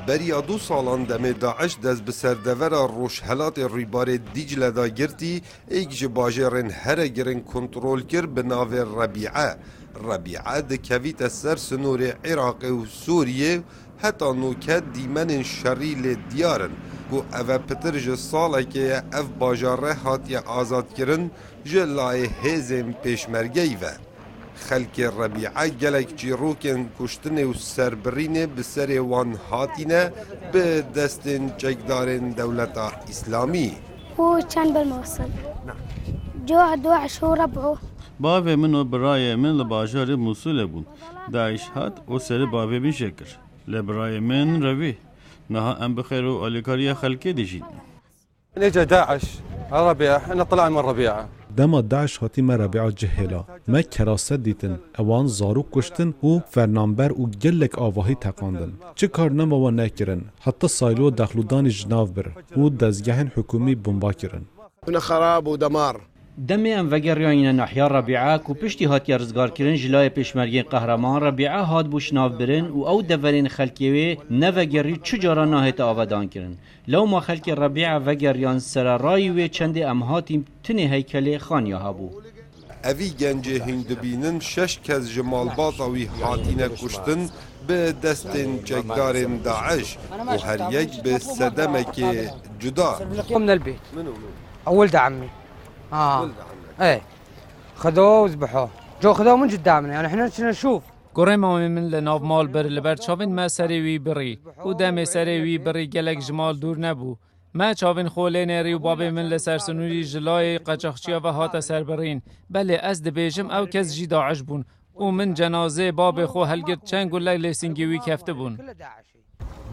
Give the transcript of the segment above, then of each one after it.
بریا 2 سالان دم داعش دست به سردور روشهلات ریبار دیجل دا گرتی ایک جباجرن هر گرن کنترول کر به ناو ربیعه دکویت سر سنور عراق و سوریه حتی نوکت دیمن شریل دیارن گو اوه پتر ساله که اف باجاره هاتی آزاد کرن جلای هزم پیشمرگی و خلک ربیعه گلک جیروکن کشتن و سربرین بسر وان هاتینه به دستن چکدارن دولت اسلامی. هو كان بالموصل جو 12 ربعه باوی منو برای من لباجار موصول بون داعش هات او سر باوی بین شکر لبرای من روی نها ام بخير والكاريا خلكي ديجين نجا داعش ربيعه احنا طلعنا من ربيعه دما داعش هاتی ما ربیع جهلا ما کراست دیتن اوان زارو کشتن و فرنامبر و گلک آواهی تقاندن چه کار نما نکرن حتی سایلو دخلودان جناف بر و دزگهن حکومی بمبا کرن هنا خراب ودمار دمي ام وگریان ناحیه ربیعه کو پشتی هات رزگار کرن جلای پیشمرگی قهرمان ربیعه هات بوش ناف برن و او دورین خلکیوی نوگری چجارا ناهت آودان کرن لو ما خلک ربیعه وگریان سر رایوی چند ام هاتیم تنی هیکل خانیا هبو اوی گنج هندبینن 6 کز جمال باطوی هاتینه کشتن به دستن چکدارن داعش و هر یک به صدمک جدا. من البيت ولد عمي ايه خذوه وذبحوه جو خذوه من قدامنا يعني احنا كنا نشوف قريما من لناف مال بر لبر چاوین ما سریوی بری و دم سریوی بری گلک جمال دور نبو ما چاوین خوله نری و باب من لسرسنوری جلای قاچاقچیا و هات سربرین بله از دبیجم او کس جی داعش بون و من جنازه باب خو هلگرد چنگ و لیسینگیوی کفته بون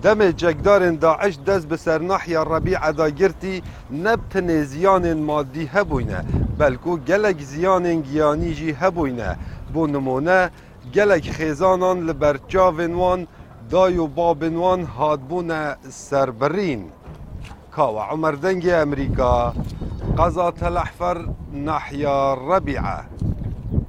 دم جگدارن داعش دست به سر ناحیه ربیعه دا گرتی نبتن زیان مادی هبوینه بلکو گلک زیان گیانی جی هبوینه بو نمونه گلک خیزانان لبرچاوین وان دایو بابن وان هادبون سربرین کاو عمر دنگ امریکا قضا تل احفر ناحیه ربیعه